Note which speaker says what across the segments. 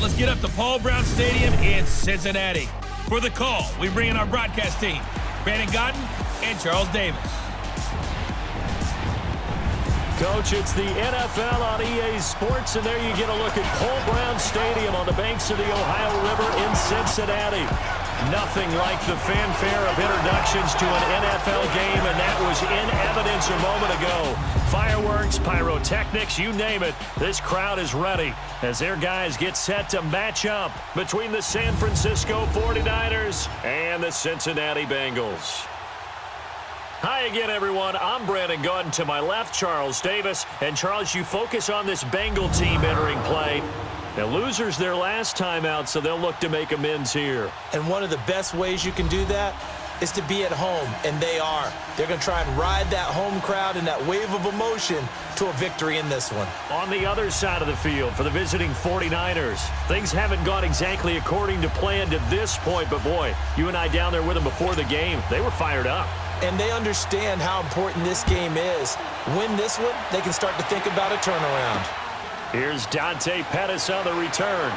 Speaker 1: let's get up to Paul Brown Stadium in Cincinnati. For the call, we bring in our broadcast team, Brandon Gaudin and Charles Davis.
Speaker 2: Coach, it's the NFL on EA Sports, and there you get a look at Paul Brown Stadium on the banks of the Ohio River in Cincinnati. Nothing like the fanfare of introductions to an NFL game, and that was in evidence a moment ago. Fireworks, pyrotechnics, you name it. This crowd is ready as their guys get set to match up between the San Francisco 49ers and the Cincinnati Bengals. Hi again, everyone. I'm Brandon Gaudin. To my left, Charles Davis. And Charles, you focus on this Bengal team entering play. Now, losers their last time out, so they'll look to make amends here.
Speaker 3: And one of the best ways you can do that is to be at home, and they are. They're going to try and ride that home crowd and that wave of emotion to a victory in this one.
Speaker 2: On the other side of the field for the visiting 49ers, things haven't gone exactly according to plan to this point, but boy, you and I down there with them before the game, they were fired up.
Speaker 3: And they understand how important this game is. Win this one, they can start to think about a turnaround.
Speaker 2: Here's Dante Pettis on the return.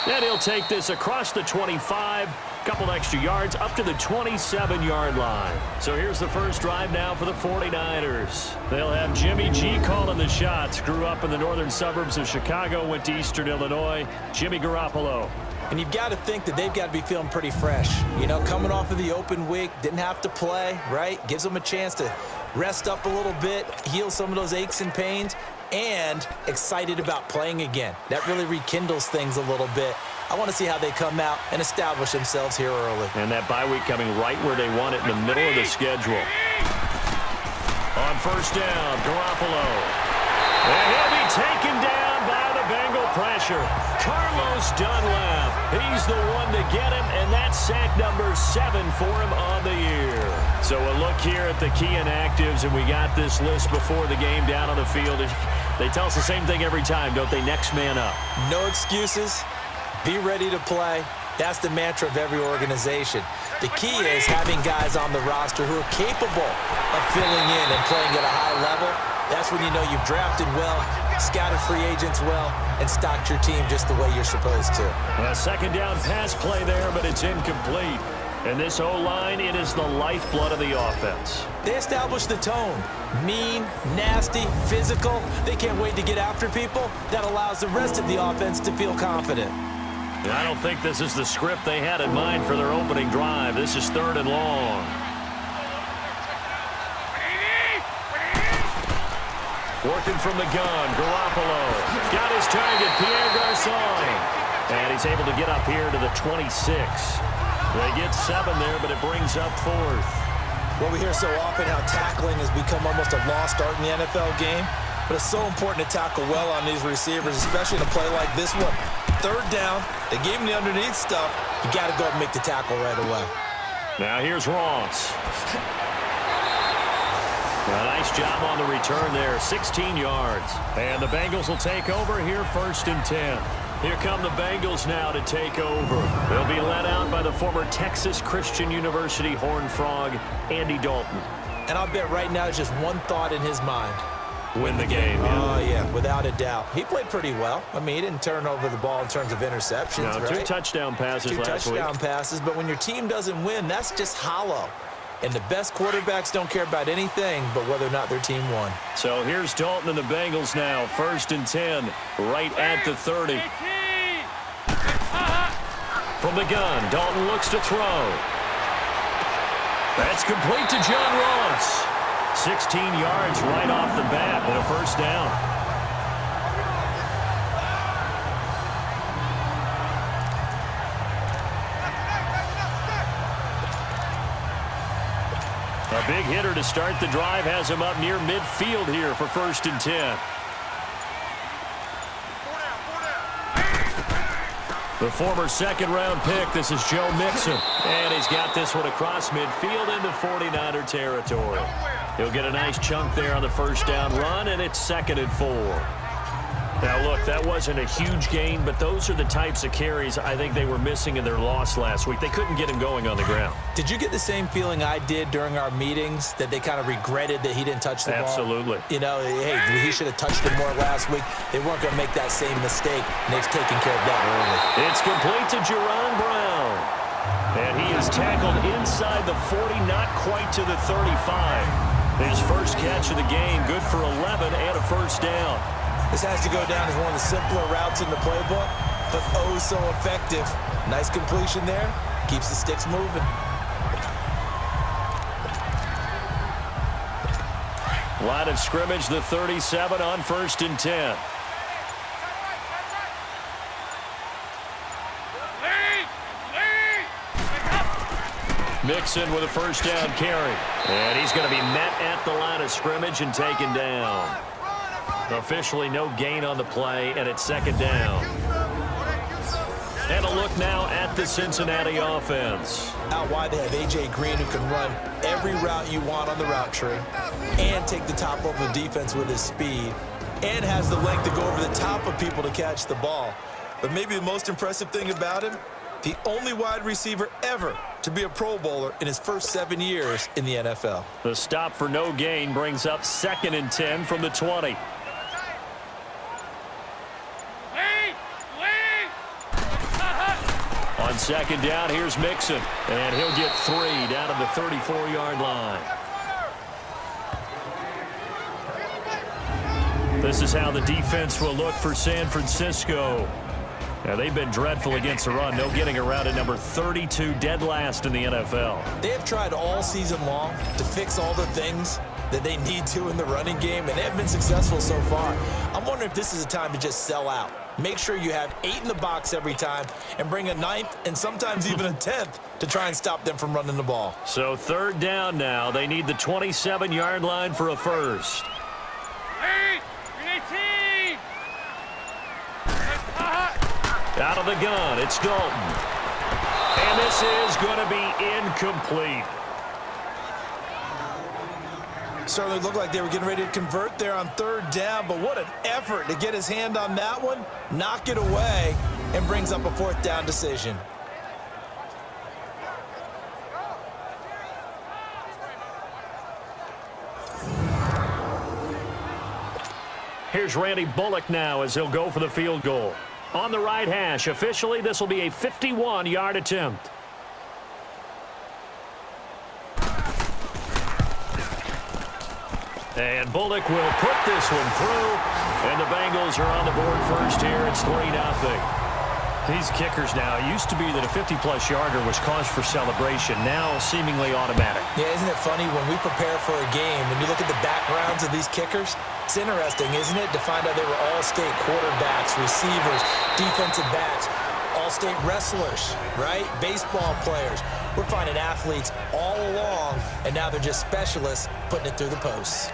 Speaker 2: And he'll take this across the 25, couple extra yards, up to the 27-yard line. So here's the first drive now for the 49ers. They'll have Jimmy G calling the shots. Grew up in the northern suburbs of Chicago, went to Eastern Illinois. Jimmy Garoppolo.
Speaker 3: And you've got to think that they've got to be feeling pretty fresh. You know, coming off of the open week, didn't have to play, right? Gives them a chance to rest up a little bit, heal some of those aches and pains, and excited about playing again. That really rekindles things a little bit. I want to see how they come out and establish themselves here early.
Speaker 2: And that bye week coming right where they want it, in the middle of the schedule. On first down, Garoppolo. And he'll be taken down by the Bengal pressure. Carlos Dunlap, he's the one to get him, and that's sack number 7 for him on the year. So a look here at the key inactives, and we got this list before the game down on the field. They tell us the same thing every time, don't they? Next man up.
Speaker 3: No excuses. Be ready to play. That's the mantra of every organization. The key is having guys on the roster who are capable of filling in and playing at a high level. That's when you know you've drafted well, scouted free agents well, and stocked your team just the way you're supposed to.
Speaker 2: A second down pass play there, but it's incomplete. And this O-line, it is the lifeblood of the offense.
Speaker 3: They establish the tone. Mean, nasty, physical. They can't wait to get after people. That allows the rest of the offense to feel confident.
Speaker 2: And I don't think this is the script they had in mind for their opening drive. This is 3rd and long. Working from the gun, Garoppolo. Got his target, Pierre Garçon. And he's able to get up here to the 26. They get 7 there, but it brings up 4th.
Speaker 3: Well, we hear so often how tackling has become almost a lost art in the NFL game. But it's so important to tackle well on these receivers, especially in a play like this one. 3rd down, they gave him the underneath stuff. You got to go and make the tackle right away.
Speaker 2: Now here's Ross. A nice job on the return there, 16 yards. And the Bengals will take over here, 1st and 10. Here come the Bengals now to take over. They'll be led out by the former Texas Christian University Horned Frog, Andy Dalton.
Speaker 3: And I'll bet right now there's just one thought in his mind.
Speaker 2: Win the game.
Speaker 3: Oh, yeah, without a doubt. He played pretty well. I mean, he didn't turn over the ball in terms of interceptions,
Speaker 2: no,
Speaker 3: right?
Speaker 2: 2 touchdown passes last week.
Speaker 3: 2 touchdown passes, but when your team doesn't win, that's just hollow. And the best quarterbacks don't care about anything but whether or not their team won.
Speaker 2: So here's Dalton and the Bengals now, 1st and 10, right at the 30. From the gun, Dalton looks to throw. That's complete to John Ross. 16 yards right off the bat and a 1st down. A big hitter to start the drive has him up near midfield here for 1st and 10. The former 2nd-round pick, this is Joe Mixon. And he's got this one across midfield into 49er territory. He'll get a nice chunk there on the 1st down run, and it's 2nd and 4. Now, look, that wasn't a huge gain, but those are the types of carries I think they were missing in their loss last week. They couldn't get him going on the ground.
Speaker 3: Did you get the same feeling I did during our meetings, that they kind of regretted that he didn't touch the ball?
Speaker 2: Absolutely.
Speaker 3: You know, hey, he should have touched it more last week. They weren't going to make that same mistake, and they've taken care of that early.
Speaker 2: It's complete to Jerron Brown. And he is tackled inside the 40, not quite to the 35. His first catch of the game, good for 11 and a first down.
Speaker 3: This has to go down as one of the simpler routes in the playbook, but oh so effective. Nice completion there. Keeps the sticks moving.
Speaker 2: Line of scrimmage, the 37 on 1st and 10. Mixon with a first down carry. And he's going to be met at the line of scrimmage and taken down. Officially no gain on the play, and it's 2nd down. And a look now at the Cincinnati offense.
Speaker 3: Out wide, they have A.J. Green, who can run every route you want on the route tree and take the top over the defense with his speed, and has the length to go over the top of people to catch the ball. But maybe the most impressive thing about him, the only wide receiver ever to be a Pro Bowler in his first 7 years in the NFL.
Speaker 2: The stop for no gain brings up 2nd and 10 from the 20. On 2nd down, here's Mixon. And he'll get 3 down at the 34-yard line. This is how the defense will look for San Francisco. Now, they've been dreadful against the run. No getting around at number 32, dead last in the NFL.
Speaker 3: They have tried all season long to fix all the things that they need to in the running game, and they have been successful so far. I'm wondering if this is a time to just sell out. Make sure you have 8 in the box every time and bring a 9th and sometimes even a 10th to try and stop them from running the ball.
Speaker 2: So 3rd down now. They need the 27-yard line for a first. Out of the gun, it's Dalton. And this is going to be incomplete.
Speaker 3: Certainly looked like they were getting ready to convert there on 3rd down, but what an effort to get his hand on that one, knock it away, and brings up a 4th down decision.
Speaker 2: Here's Randy Bullock now as he'll go for the field goal. On the right hash, officially this will be a 51-yard attempt. And Bullock will put this one through, and the Bengals are on the board first here. It's 3-0. These kickers now, it used to be that a 50-plus yarder was cause for celebration, now seemingly automatic.
Speaker 3: Yeah, isn't it funny when we prepare for a game, when you look at the backgrounds of these kickers, it's interesting, isn't it, to find out they were all-state quarterbacks, receivers, defensive backs, all-state wrestlers, right? Baseball players. We're finding athletes all along, and now they're just specialists putting it through the posts.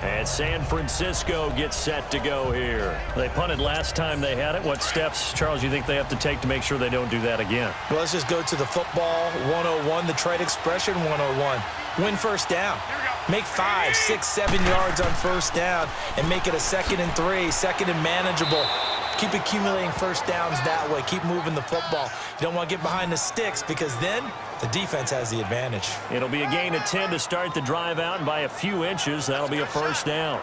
Speaker 2: And San Francisco gets set to go here. They punted last time they had it. What steps, Charles, you think they have to take to make sure they don't do that again?
Speaker 3: Well, let's just go to the football 101, the trade expression 101. Win first down. Make 5, 6, 7 yards on first down and make it a 2nd and 3, 2nd and manageable. Keep accumulating first downs that way. Keep moving the football. You don't want to get behind the sticks because then the defense has the advantage.
Speaker 2: It'll be a gain of 10 to start the drive out, and by a few inches, that'll be a first down.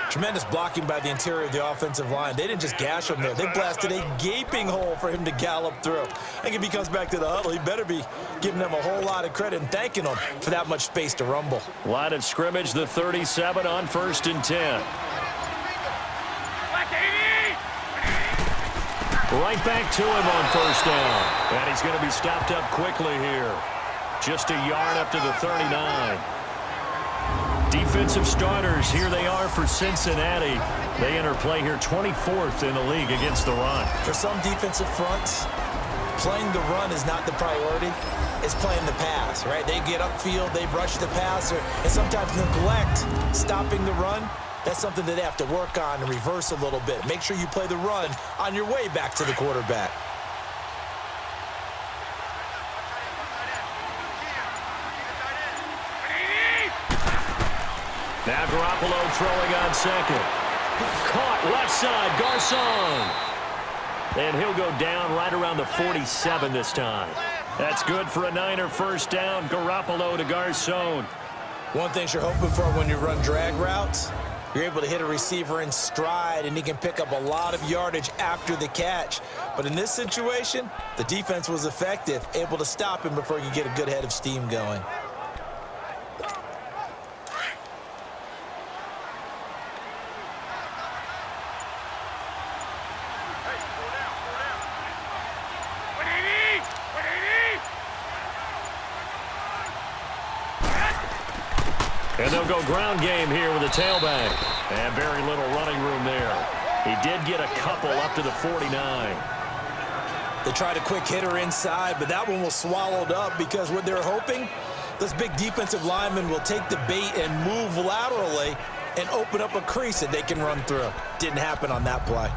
Speaker 3: Tremendous blocking by the interior of the offensive line. They didn't just gash him there. They blasted a gaping hole for him to gallop through. I think if he comes back to the huddle, he better be giving them a whole lot of credit and thanking them for that much space to rumble.
Speaker 2: Line of scrimmage, the 37 on 1st and 10. Right back to him on first down. And he's going to be stopped up quickly here. Just a yard up to the 39. Defensive starters, here they are for Cincinnati. They enter play here 24th in the league against the run.
Speaker 3: For some defensive fronts, playing the run is not the priority. It's playing the pass, right? They get upfield, they rush the passer, and sometimes neglect stopping the run. That's something that they have to work on and reverse a little bit. Make sure you play the run on your way back to the quarterback.
Speaker 2: Now Garoppolo throwing on second. Caught left side, Garcon. And he'll go down right around the 47 this time. That's good for a Niner first down. Garoppolo to Garcon.
Speaker 3: One thing you're hoping for when you run drag routes, you're able to hit a receiver in stride, and he can pick up a lot of yardage after the catch. But in this situation, the defense was effective, able to stop him before he could get a good head of steam going.
Speaker 2: And they'll go ground game here with a tailback. And very little running room there. He did get a couple up to the 49.
Speaker 3: They tried a quick hitter inside, but that one was swallowed up because what they're hoping, this big defensive lineman will take the bait and move laterally and open up a crease that they can run through. Didn't happen on that play.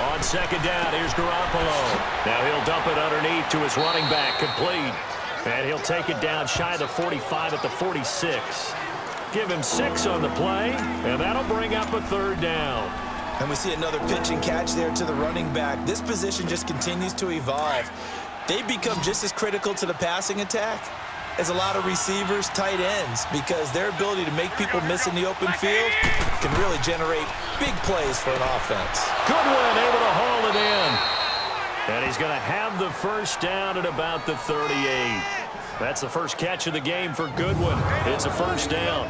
Speaker 2: On second down, here's Garoppolo. Now he'll dump it underneath to his running back, complete. And he'll take it down shy of the 45 at the 46. Give him 6 on the play, and that'll bring up a third down.
Speaker 3: And we see another pitch and catch there to the running back. This position just continues to evolve. They become just as critical to the passing attack as a lot of receivers, tight ends, because their ability to make people miss in the open field can really generate big plays for an offense.
Speaker 2: Goodwin able to haul it in. And he's going to have the first down at about the 38. That's the first catch of the game for Goodwin. It's a first down.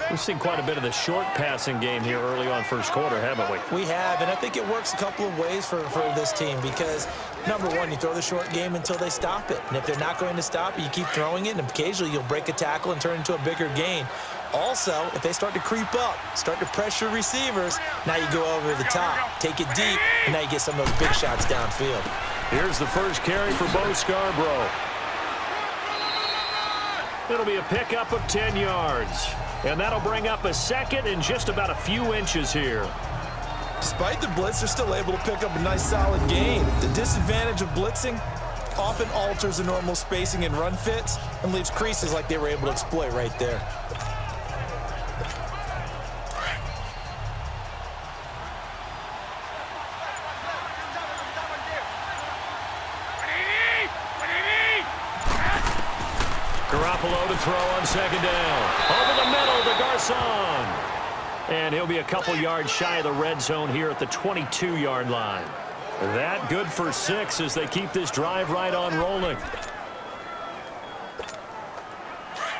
Speaker 2: We've seen quite a bit of the short passing game here early on first quarter, haven't we?
Speaker 3: We have, and I think it works a couple of ways for this team because, number one, you throw the short game until they stop it. And if they're not going to stop it, you keep throwing it, and occasionally you'll break a tackle and turn it into a bigger gain. Also, if they start to creep up, start to pressure receivers, now you go over the top, take it deep, and now you get some of those big shots downfield.
Speaker 2: Here's the first carry for Bo Scarborough. It'll be a pickup of 10 yards. And that'll bring up a second and just about a few inches here.
Speaker 3: Despite the blitz, they're still able to pick up a nice solid gain. The disadvantage of blitzing often alters the normal spacing and run fits and leaves creases like they were able to exploit right there.
Speaker 2: Garoppolo to throw on second down. Over the middle to Garcon. And he'll be a couple yards shy of the red zone here at the 22-yard line. That good for 6 as they keep this drive right on rolling.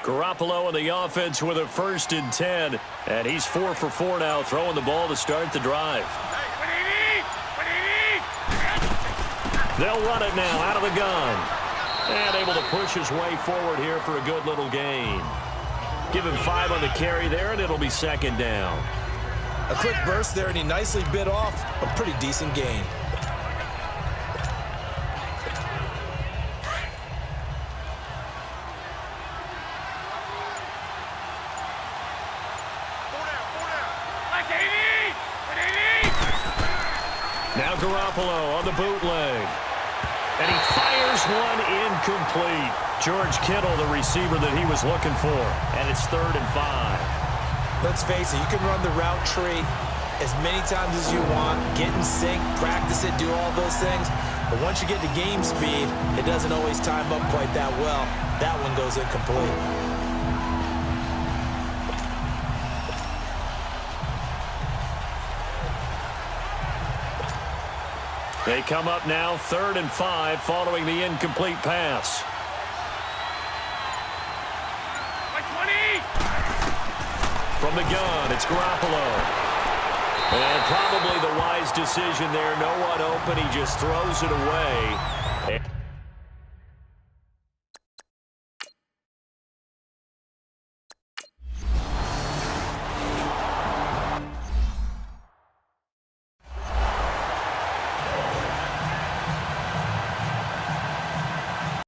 Speaker 2: Garoppolo in the offense with a first and 10. And he's 4 for 4 now, throwing the ball to start the drive. They'll run it now out of the gun. And able to push his way forward here for a good little gain. Give him 5 on the carry there, and it'll be second down.
Speaker 3: A quick burst there, and he nicely bit off a pretty decent gain.
Speaker 2: Now Garoppolo on the bootleg. And he fires one incomplete. George Kittle, the receiver that he was looking for. And it's 3rd and 5.
Speaker 3: Let's face it, you can run the route tree as many times as you want, get in sync, practice it, do all those things. But once you get to game speed, it doesn't always time up quite that well. That one goes incomplete.
Speaker 2: They come up now 3rd and 5 following the incomplete pass. From the gun, it's Garoppolo. And probably the wise decision there. No one open. He just throws it away.